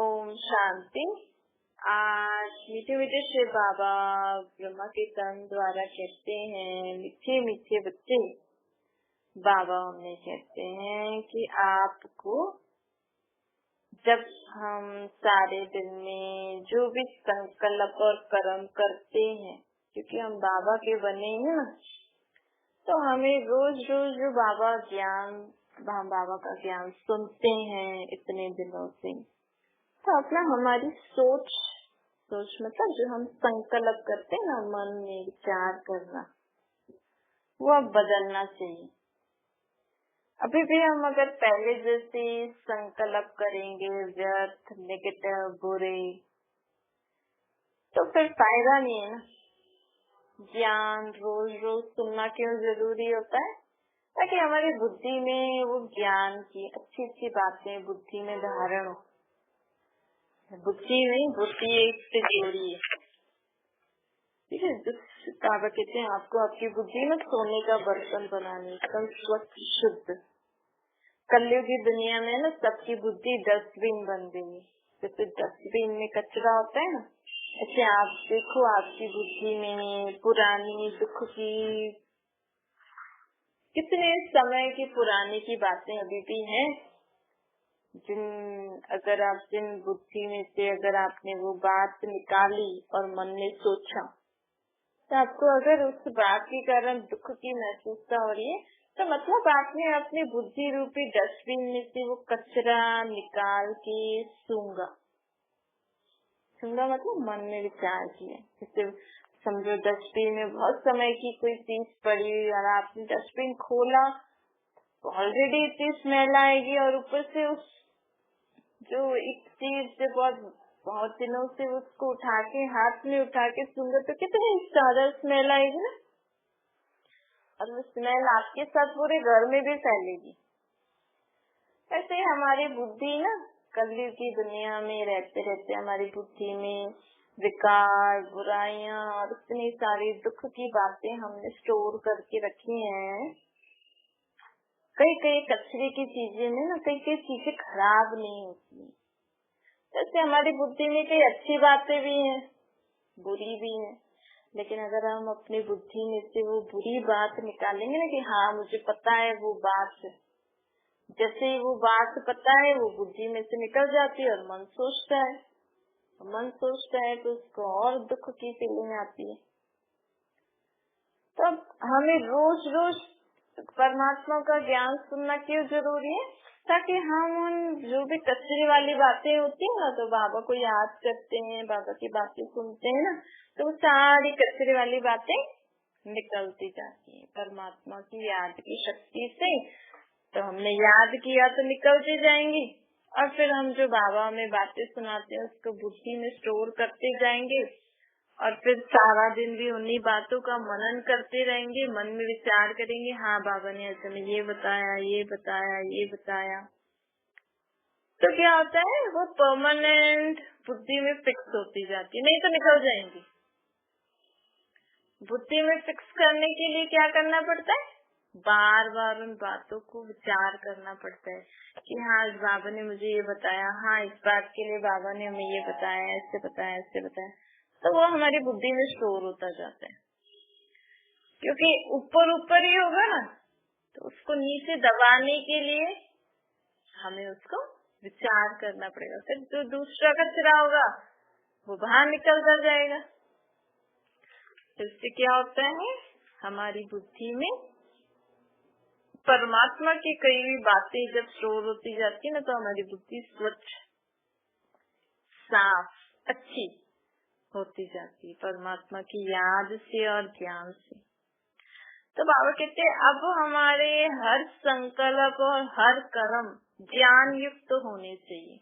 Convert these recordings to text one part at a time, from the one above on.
ओम शांति। आज मीठे मीठे शिव बाबा ब्रह्मा के तन द्वारा कहते हैं, मीठे मीठे बच्चे बाबा हमें कहते हैं कि आपको जब हम सारे दिन में जो भी संकल्प और कर्म करते हैं, क्योंकि हम बाबा के बने हैं ना, तो हमें रोज रोज जो बाबा हम बाबा का ज्ञान सुनते हैं इतने दिनों से, तो अपना हमारी सोच मतलब जो हम संकल्प करते हैं ना, मन में विचार करना, वो अब बदलना चाहिए। अभी भी हम अगर पहले जैसे संकल्प करेंगे व्यर्थ, नेगेटिव, बुरे, तो फिर फायदा नहीं है ना। ज्ञान रोज रोज सुनना क्यों जरूरी होता है? ताकि हमारी बुद्धि में वो ज्ञान की अच्छी अच्छी बातें बुद्धि में धारण हो। बुद्धि नहीं, बुद्धि एक तिजोरी है, ठीक है। बाबा कहते हैं आपको आपकी बुद्धि में सोने का बर्तन बनाने, एकदम स्वच्छ शुद्ध। कलयुगी दुनिया में ना सबकी बुद्धि डस्टबिन बन गई है। जैसे डस्टबिन में कचरा होता है ना, ऐसे आप देखो आपकी बुद्धि में पुरानी दुख की, कितने समय की पुरानी की बातें अभी भी हैं, जिन बुद्धि में से अगर आपने वो बात निकाली और मन में सोचा, तो आपको अगर उस बात के कारण दुख की महसूसता हो रही है, तो मतलब आपने अपनी बुद्धि रूपी डस्टबिन में से वो कचरा निकाल के सूंगा मतलब मन में विचार किया। जैसे समझो डस्टबिन में बहुत समय की कोई चीज पड़ी हुई और आपने डस्टबिन खोला, ऑलरेडी इतनी स्मेल आएगी, और ऊपर से उस जो एक चीज से बहुत दिनों से उसको उठा के हाथ में उठा के सूंघे तो कितनी ज्यादा स्मेल आएगी ना, और वो स्मेल आपके साथ पूरे घर में भी फैलेगी। ऐसे हमारी बुद्धि ना कलयुग की दुनिया में रहते रहते हमारी बुद्धि में विकार, बुराइयां और इतनी सारी दुख की बातें हमने स्टोर करके रखी हैं। कई कचरे की चीजें में ना कई चीजें खराब नहीं होती। जैसे हमारी बुद्धि में कई अच्छी बातें भी हैं, बुरी भी हैं, लेकिन अगर हम अपनी बुद्धि में से वो बुरी बात निकालेंगे ना कि हाँ मुझे पता है वो बात, जैसे ही वो बात पता है वो बुद्धि में से निकल जाती है और मन सोचता है तो उसको और दुख की फीलिंग आती है। तो हमें रोज रोज परमात्मा का ज्ञान सुनना क्यों जरूरी है? ताकि हम उन जो भी कचरे वाली बातें होती है ना, तो बाबा को याद करते हैं, बाबा की बातें सुनते हैं ना, तो वो सारी कचरे वाली बातें निकलती जाती है परमात्मा की याद की शक्ति से। तो हमने याद किया तो निकलती जाएंगी, और फिर हम जो बाबा हमें बातें सुनाते हैं उसको बुद्धि में स्टोर करते जाएंगे, और फिर सारा दिन भी उन्हीं बातों का मनन करते रहेंगे, मन में विचार करेंगे, हाँ बाबा ने ऐसे में ये बताया। तो क्या होता है, वो परमानेंट बुद्धि में फिक्स होती जाती है, नहीं तो निकल जाएंगी। बुद्धि में फिक्स करने के लिए क्या करना पड़ता है? बार बार उन बातों को विचार करना पड़ता है कि हाँ इस बाबा ने मुझे ये बताया, हाँ इस बात के लिए बाबा ने हमें ये बताया, ऐसे बताया, तो वो हमारी बुद्धि में स्टोर होता जाता है। क्योंकि ऊपर ही होगा ना, तो उसको नीचे दबाने के लिए हमें उसको विचार करना पड़ेगा। फिर जो दूसरा कचरा होगा वो बाहर निकलता जाएगा। इससे क्या होता है, हमारी बुद्धि में परमात्मा की कई भी बातें जब स्टोर होती जाती है ना, तो हमारी बुद्धि स्वच्छ, साफ, अच्छी होती जाती है परमात्मा की याद से और ज्ञान से। तो बाबा कहते हैं अब हमारे हर संकल्प और हर कर्म ज्ञान युक्त होने चाहिए।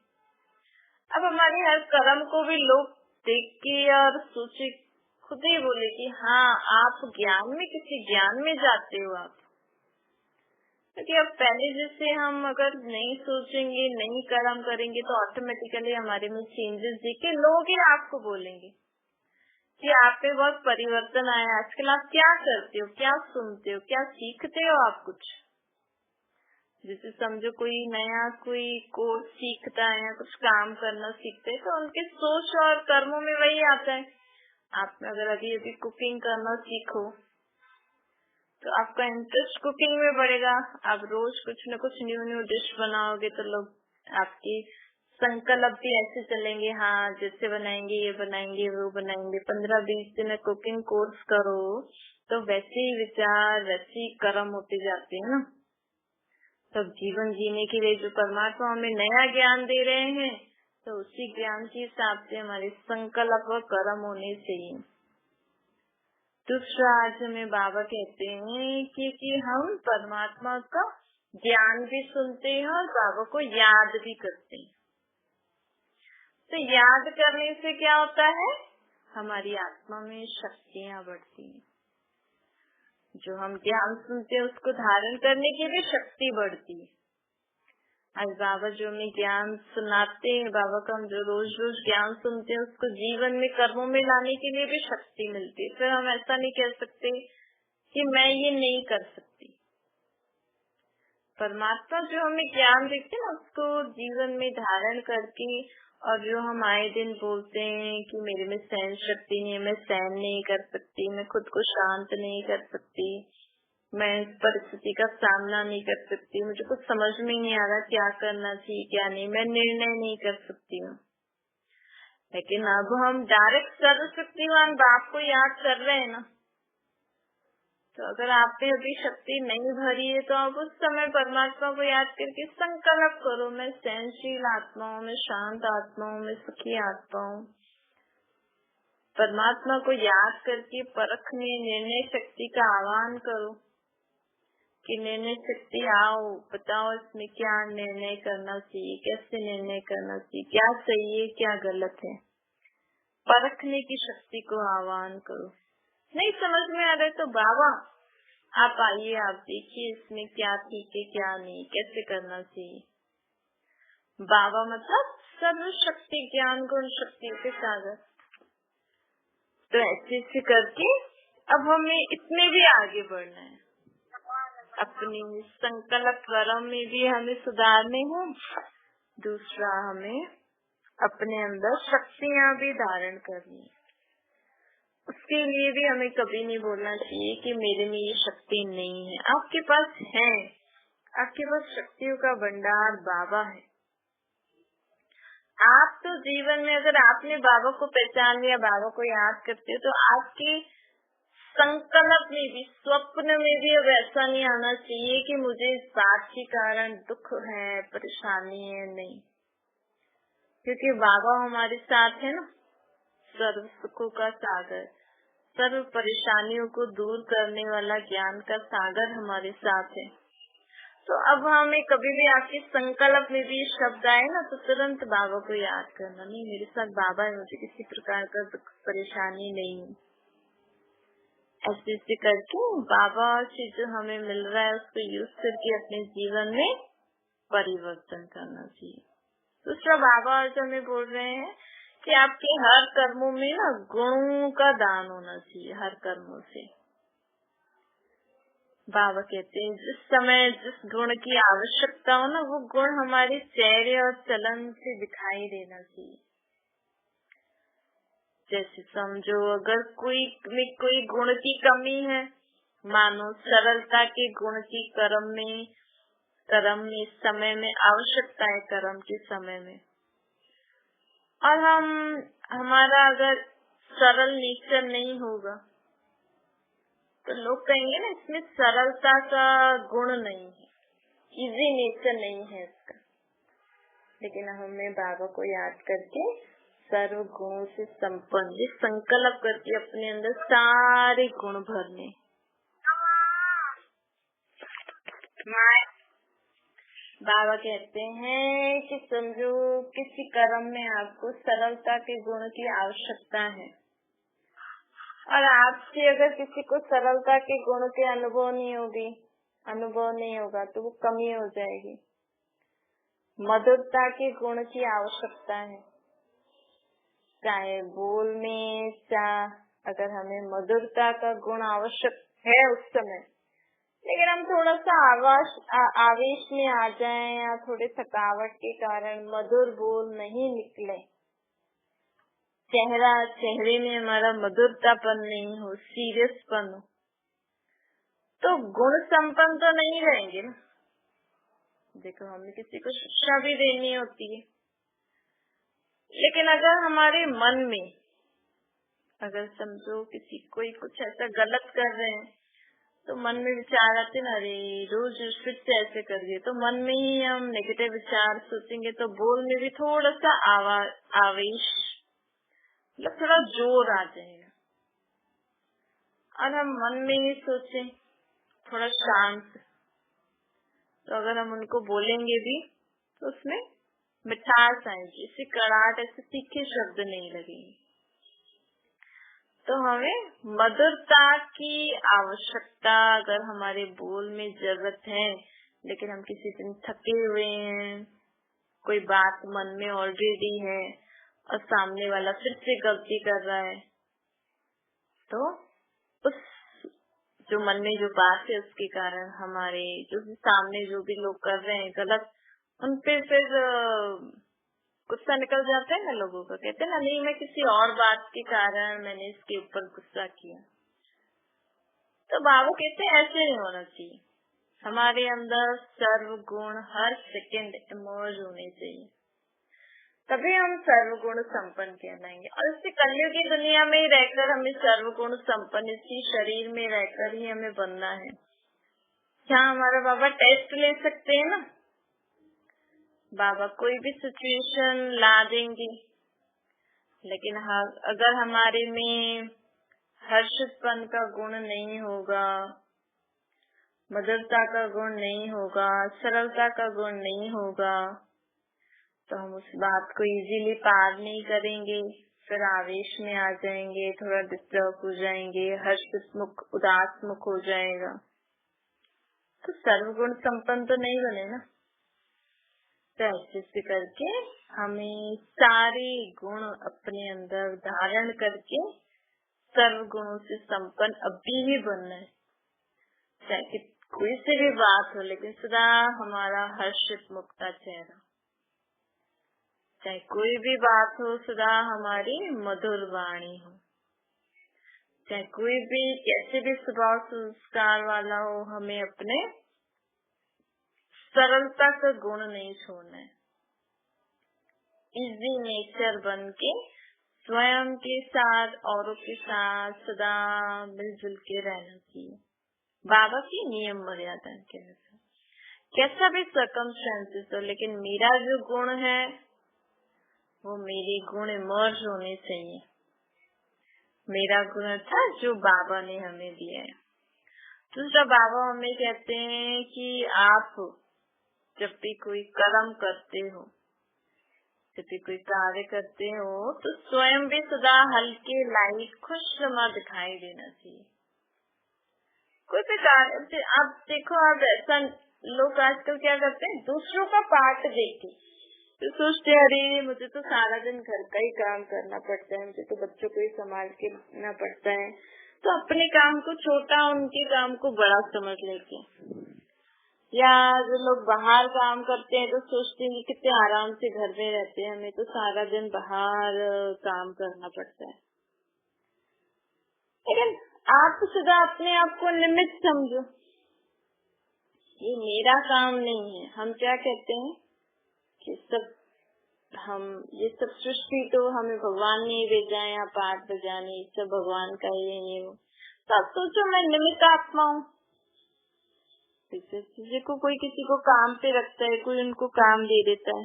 अब हमारे हर कर्म को भी लोग देख के और सोचे, खुद ही बोले कि हाँ आप ज्ञान में, किसी ज्ञान में जाते हो आप। क्योंकि अब पहले जैसे हम अगर नहीं सोचेंगे, नहीं कर्म करेंगे, तो ऑटोमेटिकली हमारे में चेंजेस दिखे, लोग ही आपको बोलेंगे कि आप पे बहुत परिवर्तन आया। आजकल आप क्या करते हो, क्या सुनते हो, क्या सीखते हो आप कुछ? जैसे समझो कोई नया कोई कोर्स सीखता है या कुछ काम करना सीखते हैं तो उनके सोच और कर्मों में वही आता है। आप अगर अभी कुकिंग करना सीखो तो आपका इंटरेस्ट कुकिंग में बढ़ेगा। आप रोज कुछ न कुछ न्यू डिश बनाओगे तो लोग आपकी संकल्प भी ऐसे चलेंगे, हाँ जैसे बनाएंगे ये बनाएंगे वो बनाएंगे। 15-20 दिन कुकिंग कोर्स करो तो वैसे ही विचार वैसे ही कर्म होते जाते हैं ना। तब जीवन जीने के लिए जो परमात्मा हमें नया ज्ञान दे रहे हैं तो उसी ज्ञान के हिसाब से हमारे संकल्प और कर्म होने चाहिए। दूसरा आज हमें बाबा कहते हैं कि हम परमात्मा का ज्ञान भी सुनते हैं और बाबा को याद भी करते हैं। तो याद करने से क्या होता है, हमारी आत्मा में शक्तियाँ बढ़ती हैं। जो हम ज्ञान सुनते हैं उसको धारण करने की भी शक्ति बढ़ती है। आज बाबा जो हमें ज्ञान सुनाते हैं, बाबा का हम जो रोज रोज ज्ञान सुनते हैं उसको जीवन में कर्मों में लाने के लिए भी शक्ति मिलती है। फिर हम ऐसा नहीं कह सकते कि मैं ये नहीं कर सकती। परमात्मा जो हमें ज्ञान देते हैं उसको जीवन में धारण करके, और जो हम आए दिन बोलते हैं कि मेरे में सहन शक्ति नहीं है, मैं सहन नहीं कर सकती, मैं खुद को शांत नहीं कर सकती, मैं इस परिस्थिति का सामना नहीं कर सकती, मुझे कुछ समझ में नहीं आ रहा क्या करना चाहिए क्या नहीं, मैं निर्णय नहीं कर सकती हूँ। लेकिन अब हम डायरेक्ट सर्वशक्तिवान बाप को याद कर रहे हैं ना, तो अगर आप में अभी शक्ति नहीं भरी है तो आप उस समय परमात्मा को याद करके संकल्प करो, मैं सहनशील आत्मा हूँ, मैं शांत आत्मा हूँ, मैं सुखी आत्मा हूँ। परमात्मा को याद करके परखने निर्णय शक्ति का आह्वान करो कि निर्णय शक्ति आओ, बताओ इसमें क्या निर्णय करना चाहिए, कैसे निर्णय करना चाहिए, क्या सही है क्या गलत है। परखने की शक्ति को आह्वान करो। नहीं समझ में आ रहा तो बाबा आप आइए, आप देखिए इसमें क्या ठीक है क्या नहीं, कैसे करना चाहिए। बाबा मतलब सर्व शक्ति ज्ञान गुण शक्ति के सागर। तो ऐसे करके अब हमें इसमें भी आगे बढ़ना है, अपनी संकल्प कर्म में भी हमें सुधारने हैं। दूसरा हमें अपने अंदर शक्तियाँ भी धारण करनी है। उसके लिए भी हमें कभी नहीं बोलना चाहिए कि मेरे में ये शक्ति नहीं है। आपके पास है, आपके पास शक्तियों का भंडार बाबा है। आप तो जीवन में अगर आपने बाबा को पहचान लिया, बाबा को याद करते हो, तो आपके संकल्प में भी स्वप्न में भी अब ऐसा नहीं आना चाहिए कि मुझे इस बात के कारण दुख है, परेशानी है, नहीं। क्योंकि बाबा हमारे साथ है ना, सर्व सुखों का सागर, सर्व परेशानियों को दूर करने वाला ज्ञान का सागर हमारे साथ है। तो अब हमें कभी भी आपके संकल्प में भी शब्द आए ना तो तुरंत बाबा को याद करना, नहीं मेरे साथ बाबा है, मुझे किसी प्रकार का दुख परेशानी नहीं है। ऐसे करके बाबा से जो हमें मिल रहा है उसको यूज करके अपने जीवन में परिवर्तन करना चाहिए। दूसरा बाबा जो हमें बोल रहे हैं कि आपके हर कर्मों में ना गुणों का दान होना चाहिए। हर कर्मों से बाबा कहते हैं जिस समय जिस गुण की आवश्यकता हो ना, वो गुण हमारे चेहरे और चलन से दिखाई देना चाहिए। जैसे समझो अगर कोई गुण की कमी है, मानो सरलता के गुण की कर्म में इस समय में आवश्यकता है, कर्म के समय में, और हमारा अगर सरल नेचर नहीं होगा तो लोग कहेंगे ना इसमें सरलता का गुण नहीं है, इजी नेचर नहीं है इसका। लेकिन हमें बाबा को याद करके सर्व गुणों से संपन्न संकल्प करके अपने अंदर सारे गुण भरने। बाबा कहते हैं कि समझो किसी कर्म में आपको सरलता के गुण की आवश्यकता है, और आपसे अगर किसी को सरलता के गुण के अनुभव नहीं होगा तो वो कमी हो जाएगी। मधुरता के गुण की आवश्यकता है, चाहे बोल में, चाहे अगर हमें मधुरता का गुण आवश्यक है उस समय, लेकिन हम थोड़ा सा आवेश में आ जाएं या थोड़े थकावट के कारण मधुर बोल नहीं निकले, चेहरे में हमारा मधुरतापन नहीं हो, सीरियसपन हो, तो गुण संपन्न तो नहीं रहेंगे ना। देखो, हमें किसी को शिक्षा भी देनी होती है, लेकिन अगर हमारे मन में, अगर समझो किसी कोई कुछ ऐसा गलत कर रहे हैं, तो मन में विचार आते ना, अरे रोज फिर से ऐसे कर दिए, तो मन में ही हम नेगेटिव विचार सोचेंगे, तो बोल में भी थोड़ा सा आवेश, मतलब थोड़ा जोर आ जाएगा। और हम मन में ही सोचे थोड़ा शांत, तो अगर हम उनको बोलेंगे भी तो उसमें मिठास आएगी, इससे कड़ाहट, ऐसे तीखे शब्द नहीं लगेंगे। तो हमें मधुरता की आवश्यकता अगर हमारे बोल में जरूरत है, लेकिन हम किसी दिन थके हुए हैं, कोई बात मन में ऑलरेडी है और सामने वाला फिर से गलती कर रहा है, तो उस जो मन में जो बात है उसके कारण हमारे जो सामने जो भी लोग कर रहे हैं गलत, उन पे फिर गुस्सा निकल जाता है ना लोगों का। कहते हैं ना, नहीं मैं किसी और बात के कारण मैंने इसके ऊपर गुस्सा किया। तो बाबा कहते हैं ऐसे नहीं होना चाहिए, हमारे अंदर सर्व गुण हर सेकंड इमर्ज होने चाहिए, तभी हम सर्वगुण संपन्न कहलाएंगे। और इसी कलयुग की दुनिया में ही रहकर हमें सर्वगुण संपन्न इसी शरीर में रहकर ही हमें बनना है। क्या हमारा बाबा टेस्ट ले सकते हैं ना, बाबा कोई भी सिचुएशन ला देंगे, लेकिन अगर हमारे में हर्षितपन का गुण नहीं होगा, मधुरता का गुण नहीं होगा, सरलता का गुण नहीं होगा, तो हम उस बात को इजीली पार नहीं करेंगे, फिर आवेश में आ जाएंगे, थोड़ा डिस्टर्ब हो जाएंगे, हर्षित मुख उदास मुख हो जाएगा, तो सर्वगुण संपन्न तो नहीं बने ना। तो ऐसे करके हमें सारे गुण अपने अंदर धारण करके सर्वगुणों से संपन्न अभी भी बनना है। चाहे कोई से भी बात हो, लेकिन सदा हमारा हर्षित मुक्ता चेहरा, चाहे कोई भी बात हो सदा हमारी मधुर वाणी हो, चाहे कोई भी कैसे भी स्वभाव संस्कार वाला हो, हमें अपने सरलता का गुण नहीं छोड़ना है। इजी नेचर बन के स्वयं के साथ, औरों के साथ सदा मिलजुल के रहना चाहिए, बाबा की नियम मर्यादा के अनुसार, कैसा भी सर्कमस्टेंसेस हो, लेकिन मेरा जो गुण है वो मेरे गुण इमर्ज होने चाहिए। मेरा गुण था जो बाबा ने हमें दिया है। दूसरा, बाबा हमें कहते हैं कि आप जब भी कोई कर्म करते हो, जब भी कोई कार्य करते हो, तो स्वयं भी सदा हल्के, लाइट, खुशनुमा दिखाई देना चाहिए। कोई भी कार्य आप देखो, आप ऐसा लोग आजकल क्या करते हैं, दूसरों का पार्ट देखे तो सोचते हैं, अरे मुझे तो सारा दिन घर का ही काम करना पड़ता है, मुझे तो बच्चों को ही संभाल के रखना पड़ता है, तो अपने काम को छोटा, उनके काम को बड़ा समझ लेते हैं। या जो लोग बाहर काम करते हैं तो सोचते हैं कि कितने आराम से घर में रहते हैं, हमें तो सारा दिन बाहर काम करना पड़ता है। लेकिन आप सदा अपने आप को निमित्त समझो, ये मेरा काम नहीं है। हम क्या कहते हैं कि ये सब सृष्टि तो हमें भगवान ने भेजा है, या पाठ बजाने सब भगवान का ही है, ये वो। तो अब सोचो, मैं निमित्त आत्मा हूँ। किसी को कोई किसी को काम पे रखता है, कोई उनको काम दे देता है,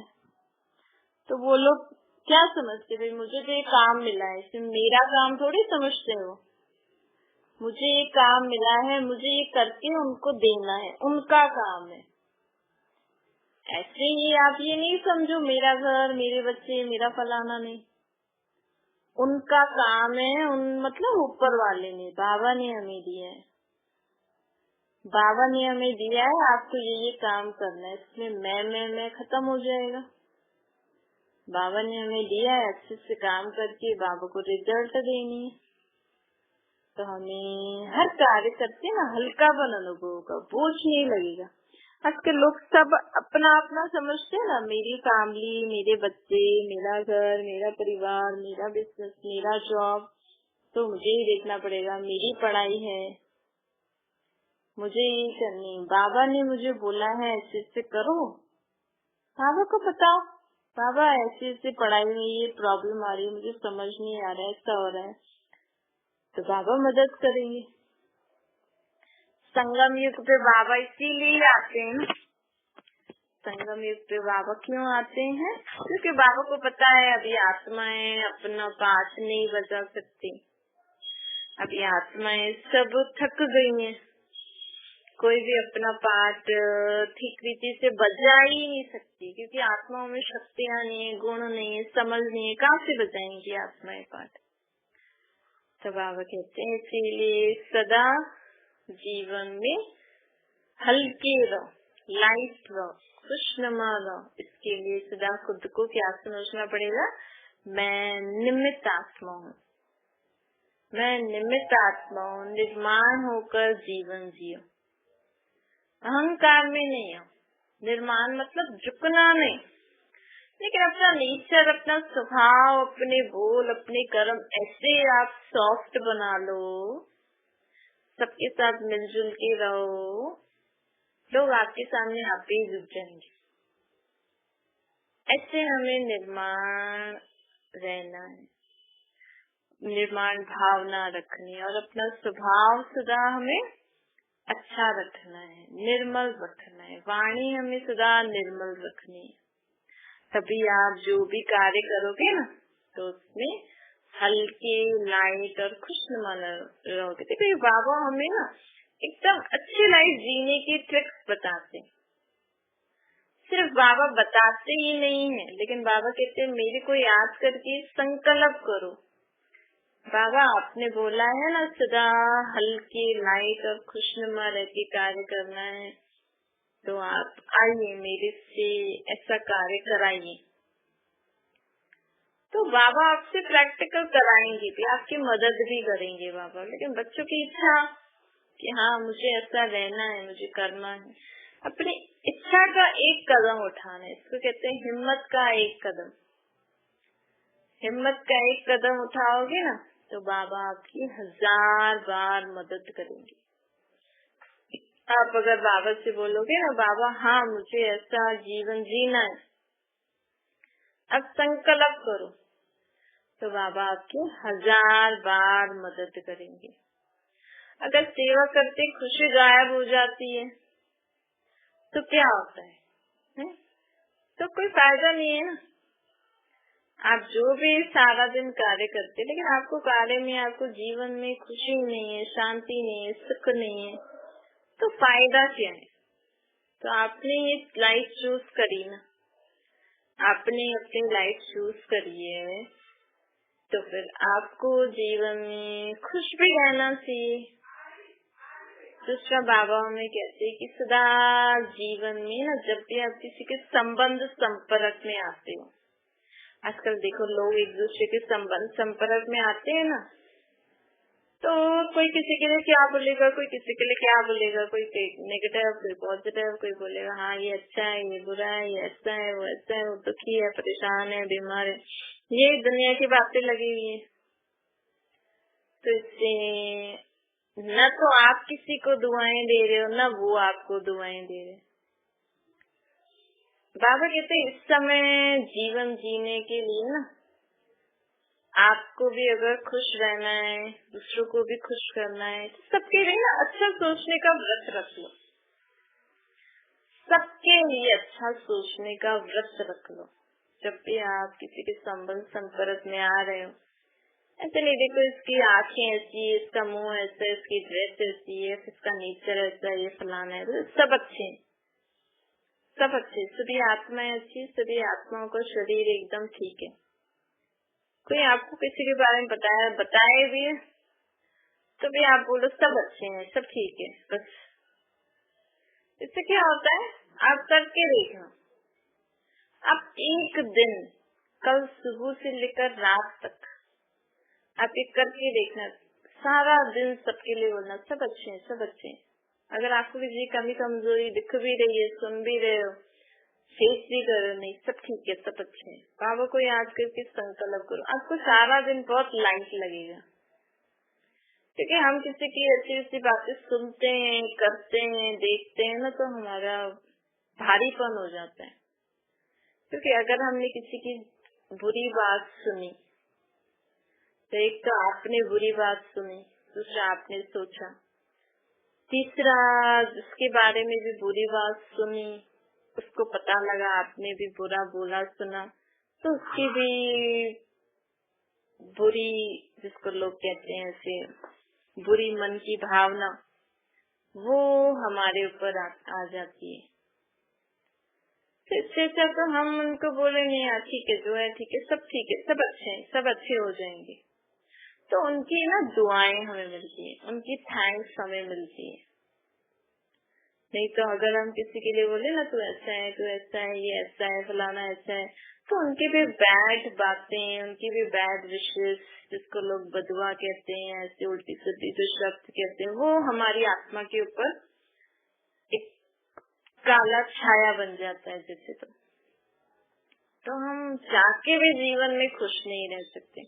तो वो लोग क्या समझते, भाई मुझे तो ये काम मिला है, इसमें मेरा काम थोड़ी समझते हो। मुझे ये काम मिला है, मुझे ये करके उनको देना है, उनका काम है। ऐसे ही आप ये नहीं समझो मेरा घर, मेरे बच्चे, मेरा फलाना, नहीं, उनका काम है। मतलब ऊपर वाले ने, बाबा ने हमें दिया है, बाबा ने हमें दिया है, आपको ये काम करना है, इसमें मैं खत्म हो जाएगा। बाबा ने हमें दिया है, अच्छे से काम करके बाबा को रिजल्ट देनी है। तो हमें हर कार्य करते ना हल्कापन अनुभव होगा, बोझ नहीं लगेगा। आजकल लोग सब अपना अपना समझते हैं ना, मेरी फैमिली, मेरे बच्चे, मेरा घर, मेरा परिवार, मेरा बिजनेस, मेरा जॉब तो मुझे ही देखना पड़ेगा, मेरी पढ़ाई है, मुझे ये करनी, बाबा ने मुझे बोला है ऐसे ऐसे करो। बाबा को बताओ, बाबा ऐसे ऐसे पढ़ाई में ये प्रॉब्लम आ रही है, मुझे समझ नहीं आ रहा है, ऐसा हो रहा है, तो बाबा मदद करेंगे। संगम युग पे बाबा इसीलिए आते हैं। संगम युग पे बाबा क्यों आते हैं? क्योंकि बाबा को पता है अभी आत्माएं अपना पाठ नहीं बजा सकती, अभी आत्माएं सब थक गई हैं, कोई भी अपना पाठ ठीक रीति से बजा ही नहीं सकती, क्योंकि आत्माओं में शक्तियां नहीं है, गुण नहीं है, समझ नहीं है, कहाँ से बजाएंगी आत्माएं पाठ। तो बाबा कहते हैं इसीलिए सदा जीवन में हल्के रहो, लाइट रहो, खुशनुमा रहो। इसके लिए सदा खुद को क्या समझना पड़ेगा? मैं निमित्त आत्मा हूँ, मैं निमित्त आत्मा हूँ, निर्माण होकर जीवन जियो, अहंकार में नहीं हो। निर्माण मतलब झुकना नहीं, लेकिन अपना नेचर, अपना स्वभाव, अपने बोल, अपने कर्म ऐसे आप सॉफ्ट बना लो, सबके साथ मिलजुल के रहो, लोग आपके सामने आप ही झुक जाएंगे। ऐसे हमें निर्माण रहना है, निर्माण भावना रखनी है, और अपना स्वभाव सदा हमें अच्छा रखना है, निर्मल रखना है, वाणी हमें सदा निर्मल रखनी है। तभी आप जो भी कार्य करोगे ना, तो उसमें हल्के, लाइट और खुशनुमा रहोगे। देखो ये बाबा हमें ना एकदम अच्छी लाइफ जीने की ट्रिक्स बताते हैं। सिर्फ बाबा बताते ही नहीं है, लेकिन बाबा कहते हैं मेरे को याद करके संकल्प करो। बाबा आपने बोला है ना सदा हल्के, लाइट और खुशनुमा रह के कार्य करना है, तो आप आइए मेरे से ऐसा कार्य कराइए। तो बाबा आपसे प्रैक्टिकल कराएंगे भी, आपकी मदद भी करेंगे बाबा। लेकिन बच्चों की इच्छा कि हाँ मुझे ऐसा रहना है, मुझे करना है, अपनी इच्छा का एक कदम उठाना है, इसको कहते हैं हिम्मत का एक कदम। हिम्मत का एक कदम उठाओगे ना, तो बाबा आपकी 1000 बार मदद करेंगे। आप अगर बाबा से बोलोगे ना, बाबा हाँ मुझे ऐसा जीवन जीना है, अब संकल्प करो, तो बाबा आपकी 1000 बार मदद करेंगे। अगर सेवा करते खुशी गायब हो जाती है तो क्या होता है? तो कोई फायदा नहीं है ना। आप जो भी सारा दिन कार्य करते, लेकिन आपको कार्य में, आपको जीवन में खुशी नहीं है, शांति नहीं है, सुख नहीं है, तो फायदा क्या है? तो आपने ये लाइफ चूज करी ना, आपने अपनी लाइफ चूज करी है, तो फिर आपको जीवन में खुश भी रहना चाहिए। दूसरा बाबा हमें कहते हैं कि सदा जीवन में ना, जब भी आप किसी के संबंध संपर्क में आते हो, आजकल देखो लोग एक दूसरे के संबंध संपर्क में आते हैं ना, तो कोई किसी के लिए क्या बोलेगा, कोई किसी के लिए क्या बोलेगा, कोई नेगेटिव, कोई पॉजिटिव, कोई बोलेगा हाँ ये अच्छा है, ये बुरा है, ये ऐसा है, वो ऐसा है, वो दुखी है, परेशान है, बीमार है, ये दुनिया की बातें लगी हुई है। तो इससे न तो आप किसी को दुआएं दे रहे हो, न वो आपको दुआएं दे रहे। बाबा कहते इस समय जीवन जीने के लिए ना, आपको भी अगर खुश रहना है, दूसरों को भी खुश करना है, तो सबके लिए ना अच्छा सोचने का व्रत रख लो। सबके लिए अच्छा सोचने का व्रत रख लो। जब भी आप किसी के संबंध संपर्क में आ रहे हो, ऐसे नहीं देखो इसकी आंखें ऐसी है, इसका मुंह ऐसा है, इसकी ड्रेस ऐसी है, इसका नेचर ऐसा है, ये फलाना है, सब अच्छे हैं, सब अच्छे, सभी आत्माएं अच्छी, सभी आत्माओं का शरीर एकदम ठीक है। कोई आपको किसी के बारे में बताए भी है, तो भी आप बोलो सब अच्छे हैं, सब ठीक है, बस। इससे क्या होता है? आप करके देखना, आप एक दिन, कल सुबह से लेकर रात तक आप ये करके देखना, सारा दिन सबके लिए बोलना सब अच्छे हैं, सब अच्छे हैं। अगर आपको किसी कमी कमजोरी दिख भी रही है, सुन भी रहे हो, फेस भी कर रहे हो, नहीं सब ठीक है, सब अच्छे हैं, बाबा को याद करके संकल्प करो। आपको सारा दिन बहुत लाइट लगेगा, क्योंकि हम किसी की अच्छी अच्छी बातें सुनते हैं, करते हैं, देखते हैं ना, तो हमारा भारीपन हो जाता है। क्योंकि अगर हमने किसी की बुरी बात सुनी, तो एक तो आपने बुरी बात सुनी, दूसरा आपने सोचा, तीसरा जिसके बारे में भी बुरी बात सुनी उसको पता लगा आपने भी बुरा बोला सुना, तो उसकी भी बुरी, जिसको लोग कहते हैं ऐसे बुरी मन की भावना, वो हमारे ऊपर आ जाती है। तो इससे अच्छा तो हम उनको बोलेंगे यार ठीक है, जो है ठीक है, सब ठीक है, सब अच्छे हैं, सब अच्छे हो जाएंगे। तो उनकी ना दुआएं हमें मिलती है, उनकी थैंक्स हमें मिलती है। नहीं तो अगर हम किसी के लिए बोले ना तू ऐसा है, तू ऐसा है, ये ऐसा है, फलाना ऐसा है, तो उनकी भी बैड बातें, उनकी भी बैड विशेष, जिसको लोग बदुआ कहते हैं, ऐसे उल्टी सीधी जो शब्द कहते हैं, वो हमारी आत्मा के ऊपर एक काला छाया बन जाता है जैसे। तो हम जाके भी जीवन में खुश नहीं रह सकते।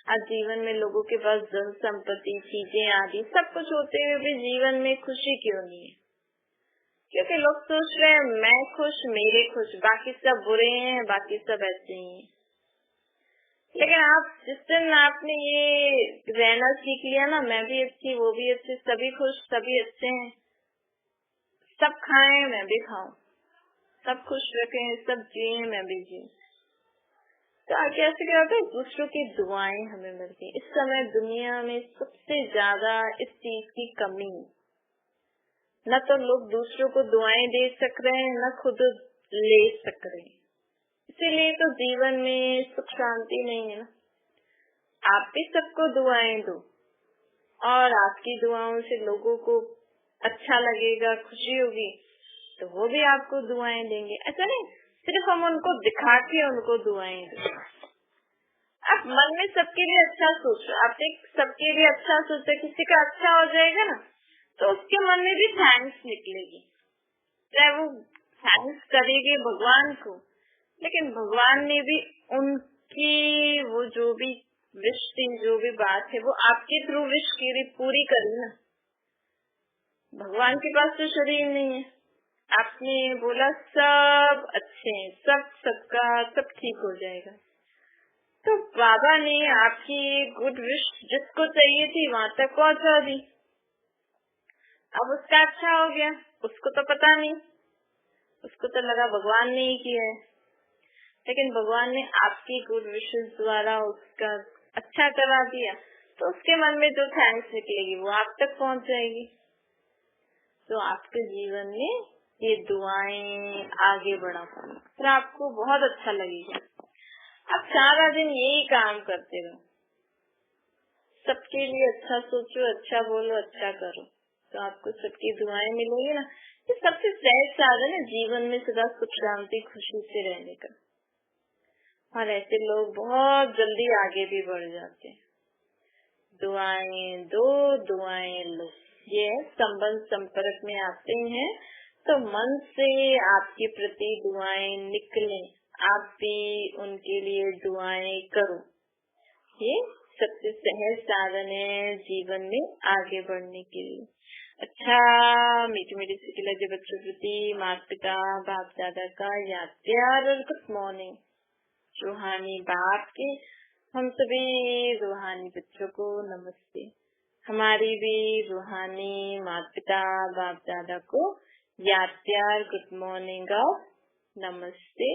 आज जीवन में लोगों के पास धन संपत्ति, चीजें आदि सब कुछ होते हुए भी जीवन में खुशी क्यों नहीं है? क्योंकि लोग सोच रहे हैं मैं खुश, मेरे खुश, बाकी सब बुरे हैं, बाकी सब ऐसे ही हैं। लेकिन आप जिस दिन आपने ये रहना सीख लिया ना, मैं भी अच्छी, वो भी अच्छे, सभी खुश, सभी अच्छे हैं, सब खाएं मैं भी खाऊं, सब खुश रखें, सब जिए मैं भी जीऊं, तो कैसे क्या होता है? दूसरों की दुआएं हमें मिलती है। इस समय दुनिया में सबसे ज्यादा इस चीज की कमी, न तो लोग दूसरों को दुआएं दे सक रहे हैं, न खुद ले सक रहे हैं। इसीलिए तो जीवन में सुख शांति नहीं है ना। आप भी सबको दुआएं दो, और आपकी दुआओं से लोगों को अच्छा लगेगा, खुशी होगी, तो वो भी आपको दुआएं देंगे। ऐसा नहीं सिर्फ हम उनको दिखा के उनको दुआएं दें। आप मन में सबके लिए अच्छा सोचो, आप एक सबके लिए अच्छा सोचो, किसी का अच्छा हो जाएगा ना, तो उसके मन में भी थैंक्स निकलेगी, चाहे वो थैंक्स करेगी भगवान को, लेकिन भगवान ने भी उनकी वो जो भी विश थी, जो भी बात है, वो आपके थ्रू विश की पूरी करी ना। भगवान के पास तो शरीर नहीं है, आपने बोला सब अच्छे हैं, सबका सब ठीक हो जाएगा, तो बाबा ने आपकी गुड विश जिसको चाहिए थी वहाँ तक पहुँचा दी। अब उसका अच्छा हो गया, उसको तो पता नहीं, उसको तो लगा भगवान ने ही किया है, लेकिन भगवान ने आपकी गुड विशेष द्वारा उसका अच्छा करा दिया, तो उसके मन में जो थैंक्स निकलेगी वो आप तक पहुँच जाएगी। तो आपके जीवन में ये दुआएं आगे बढ़ा पाना, फिर आपको बहुत अच्छा लगेगा। आप सारा दिन यही काम करते रहो, सबके लिए अच्छा सोचो, अच्छा बोलो, अच्छा करो, तो आपको सबकी दुआएं मिलेंगी ना। ये सबसे सहज साधन है जीवन में सदा सुख शांति खुशी से रहने का। और ऐसे लोग बहुत जल्दी आगे भी बढ़ जाते हैं। दुआएं दो, दुआएं लो, ये संबंध संपर्क में आते हैं तो मन से आपके प्रति दुआएं निकले, आप भी उनके लिए दुआएं करो। ये सबसे सहज साधन है जीवन में आगे बढ़ने के लिए। अच्छा, मीठी मीठी सी लगे बच्चों प्रति माता पिता बाप दादा का याद प्यार और गुड मॉर्निंग। रूहानी बाप के हम सभी रूहानी बच्चों को नमस्ते। हमारी भी रूहानी माता पिता बाप दादा को याद प्यार गुड मॉर्निंग और नमस्ते।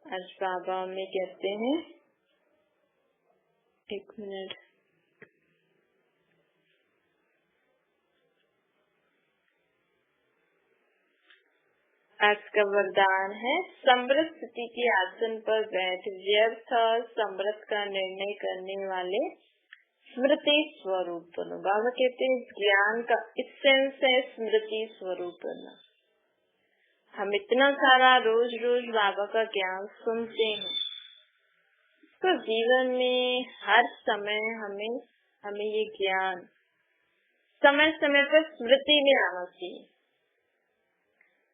आज बाबा में कहते हैं, एक मिनट, आज का वरदान है समृद्ध स्थिति के आसन पर बैठ व्यर्थ और समृद्ध का निर्णय करने वाले स्मृति स्वरूप बनो। बाबा कहते हैं ज्ञान का इसेंस है स्मृति स्वरूप बनना। हम इतना सारा रोज रोज बाबा का ज्ञान सुनते हैं, तो जीवन में हर समय हमें हमें ये ज्ञान समय समय पर स्मृति में आना चाहिए।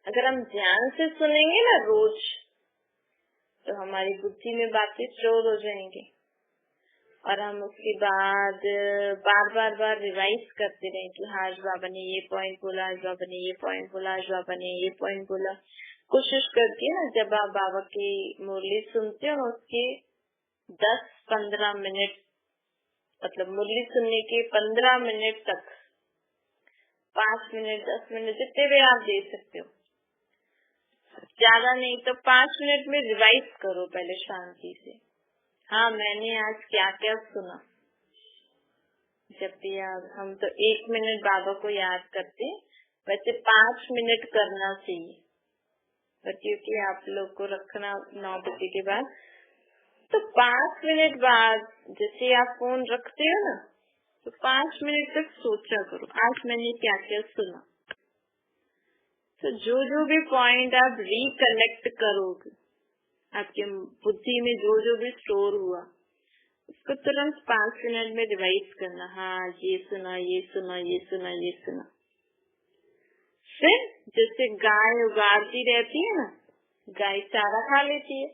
अगर हम ध्यान से सुनेंगे ना रोज, तो हमारी बुद्धि में बातें स्टोर हो जाएंगी और हम उसके बाद बार रिवाइज करते रहें कि हाँ आज बाबा ने ये पॉइंट बोला, आज बाबा ने ये पॉइंट बोला, आज बाबा ने ये पॉइंट बोला। कोशिश करती है ना, जब आप बाबा की मुरली सुनते हो उसके 10-15 मिनट, मतलब मुरली सुनने के 15 मिनट तक, 5 मिनट 10 मिनट जितने भी आप दे सकते हो, ज्यादा नहीं तो 5 मिनट में रिवाइज करो पहले शांति से। हाँ मैंने आज क्या क्या सुना। जब भी हम तो 1 मिनट बाबा को याद करते, वैसे 5 मिनट करना चाहिए, पर क्योंकि आप लोग को रखना 9 बजे के बाद, तो 5 मिनट बाद जैसे आप फोन रखते हो ना, तो 5 मिनट तक सोचा करो आज मैंने क्या क्या सुना। तो जो भी पॉइंट आप रिकनेक्ट करोगे, आपके बुद्धि में जो भी स्टोर हुआ, उसको तुरंत 5 मिनट में रिवाइज करना। हाँ ये सुना, ये सुना, ये सुना, ये सुना। फिर जैसे गाय उगाड़ती रहती है ना, गाय चारा खा लेती है,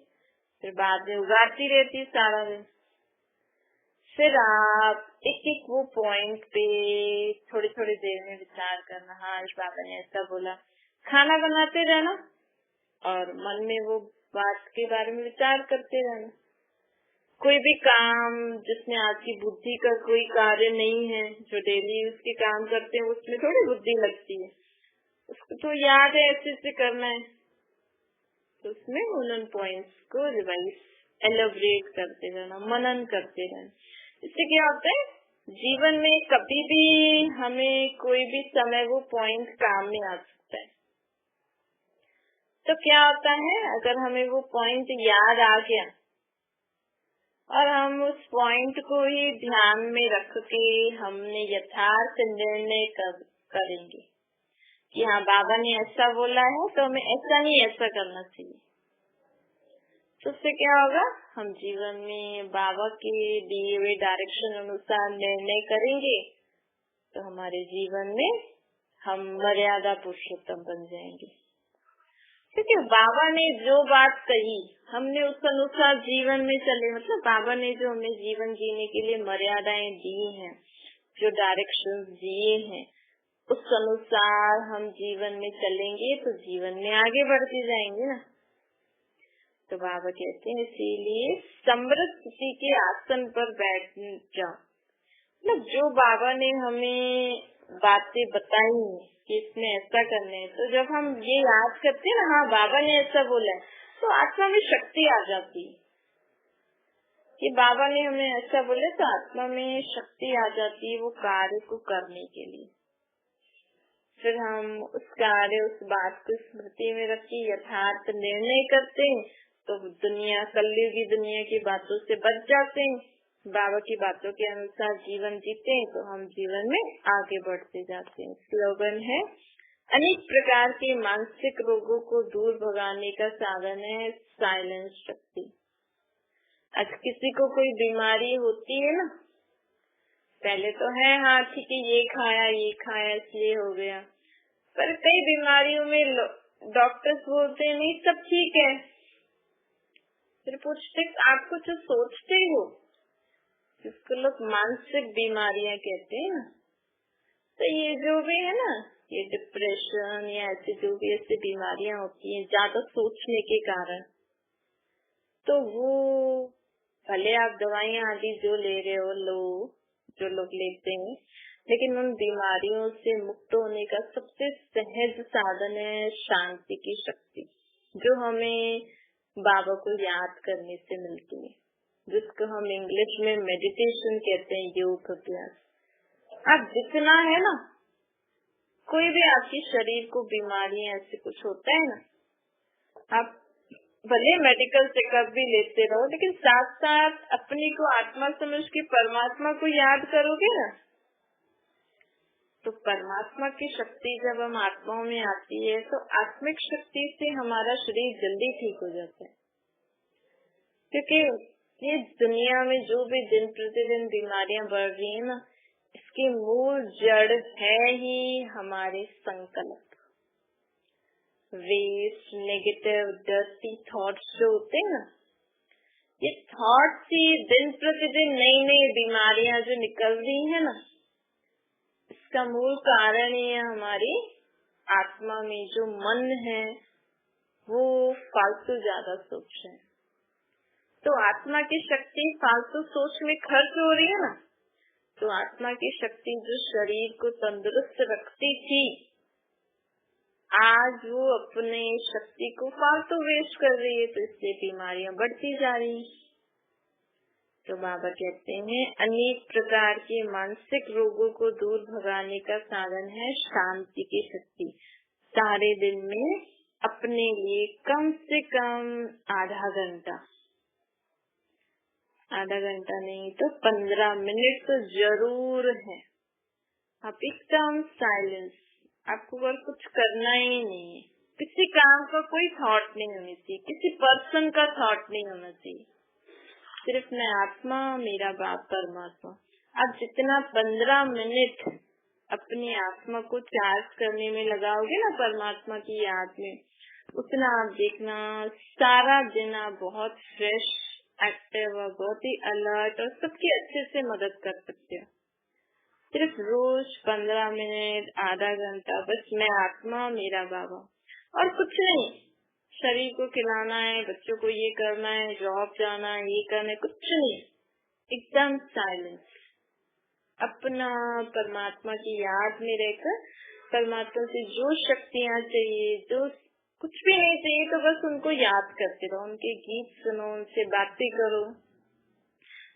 फिर बाद में उगाड़ती रहती है सारा दिन। फिर आप एक एक वो पॉइंट पे थोड़ी थोड़ी देर में विचार करना। हाँ आज बाबा ने ऐसा बोला। खाना बनाते रहना और मन में वो बात के बारे में विचार करते रहना। कोई भी काम जिसमें आपकी बुद्धि का कोई कार्य नहीं है, जो डेली उसके काम करते हैं, उसमें थोड़ी बुद्धि लगती है, उसको तो याद है ऐसे से करना है, तो उसमें उन पॉइंट्स को रिवाइज एलोबरेट करते रहना, मनन करते रहना। इससे क्या होता है, जीवन में कभी भी हमें कोई भी समय वो पॉइंट काम में आ सकता है। तो क्या होता है, अगर हमें वो पॉइंट याद आ गया और हम उस पॉइंट को ही ध्यान में रख के हमने यथार्थ निर्णय करेंगे कि हाँ बाबा ने ऐसा बोला है तो हमें ऐसा नहीं ऐसा करना चाहिए। तो उससे क्या होगा, हम जीवन में बाबा के दिए हुए डायरेक्शन अनुसार निर्णय करेंगे, तो हमारे जीवन में हम मर्यादा पुरुषोत्तम बन जाएंगे। क्योंकि बाबा ने जो बात कही हमने उस अनुसार जीवन में चले, मतलब बाबा ने जो हमें जीवन जीने के लिए मर्यादाएं दी हैं, जो डायरेक्शंस दिए हैं, उस अनुसार हम जीवन में चलेंगे तो जीवन में आगे बढ़ते जाएंगे ना। तो बाबा कहते हैं इसीलिए समृद्ध स्थिति के आसन पर बैठ जाओ। मतलब जो बाबा ने हमें बातें बताई कि इसमें ऐसा करना है, तो जब हम ये याद करते हैं ना, हाँ बाबा ने ऐसा बोला है, तो आत्मा में शक्ति आ जाती है कि बाबा ने हमें ऐसा बोले, तो आत्मा में शक्ति आ जाती है वो कार्य को करने के लिए। फिर हम उस कार्य, उस बात को स्मृति में रख के यथार्थ निर्णय करते हैं, तो दुनिया, कलयुगी दुनिया की बातों से बच जाते हैं, बाबा की बातों के अनुसार जीवन जीते हैं, तो हम जीवन में आगे बढ़ते जाते हैं। स्लोगन है, अनेक प्रकार के मानसिक रोगों को दूर भगाने का साधन है साइलेंस शक्ति। आज किसी को कोई बीमारी होती है ना, पहले तो है हाँ ठीक है ये खाया इसलिए हो गया, पर कई बीमारियों में डॉक्टर्स बोलते हैं नहीं सब ठीक है, फिर पूछते आप कुछ सोचते हो, जिसको लोग मानसिक बीमारियां कहते हैं ना। तो ये जो भी है ना, ये डिप्रेशन या ऐसी जो भी ऐसी बीमारियां होती हैं ज्यादा सोचने के कारण, तो वो भले आप दवाइयां आदि जो ले रहे हो लो, जो लोग लेते हैं, लेकिन उन बीमारियों से मुक्त होने का सबसे सहज साधन है शांति की शक्ति, जो हमें बाबा को याद करने से मिलती है, जिसको हम इंग्लिश में मेडिटेशन कहते हैं, योग अभ्यास। अब जितना है ना, कोई भी आपके शरीर को बीमारियां ऐसे कुछ होता है ना, आप भले मेडिकल चेकअप भी लेते रहो, लेकिन साथ साथ अपने को आत्मा समझ के परमात्मा को याद करोगे ना, तो परमात्मा की शक्ति जब हम आत्माओं में आती है, तो आत्मिक शक्ति से हमारा शरीर जल्दी ठीक हो जाता है। क्योंकि ये दुनिया में जो भी दिन प्रतिदिन बीमारियां बढ़ रही है ना, इसकी मूल जड़ है ही हमारे संकल्प। वेस्ट, नेगेटिव, डर्टी थॉट्स जो होते हैं ना, ये थॉट्स ही दिन प्रतिदिन नई नई बीमारियां जो निकल रही है ना, इसका मूल कारण ये हमारी आत्मा में जो मन है वो फालतू ज्यादा सोच रहे हैं। तो आत्मा की शक्ति फालतू सोच में खर्च हो रही है ना, तो आत्मा की शक्ति जो शरीर को तंदुरुस्त रखती थी, आज वो अपने शक्ति को फालतू वेस्ट कर रही है, तो इससे बीमारियां बढ़ती जा रही हैं। तो बाबा कहते हैं अनेक प्रकार के मानसिक रोगों को दूर भगाने का साधन है शांति की शक्ति। सारे दिन में अपने लिए कम से कम आधा घंटा नहीं तो 15 मिनट तो जरूर है। आप एकदम साइलेंस, आपको और कुछ करना ही नहीं है, किसी काम का कोई थॉट नहीं होनी चाहिए, किसी पर्सन का थॉट नहीं होना चाहिए, सिर्फ मैं आत्मा, मेरा बाप परमात्मा। आप जितना 15 मिनट अपनी आत्मा को चार्ज करने में लगाओगे ना परमात्मा की याद में, उतना आप देखना सारा दिन आप बहुत फ्रेश, एक्टिव और बहुत ही अलर्ट और सबकी अच्छे से मदद कर सकते हो। सिर्फ रोज 15 मिनट, आधा घंटा, बस मैं आत्मा, मेरा बाबा, और कुछ नहीं। शरीर को खिलाना है, बच्चों को ये करना है, जॉब जाना है, ये करना है, कुछ नहीं, एकदम साइलेंस, अपना परमात्मा की याद में रहकर परमात्मा से जो शक्तियाँ चाहिए, जो कुछ भी नहीं चाहिए, तो बस उनको याद करते रहो, उनके गीत सुनो, उनसे बातें करो।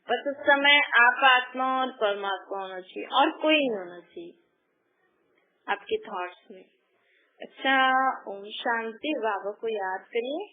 बस उस समय आप आत्मा और परमात्मा होना चाहिए और कोई नहीं होना चाहिए आपके थॉट्स में। अच्छा, ओम शांति। बाबा को याद करिए।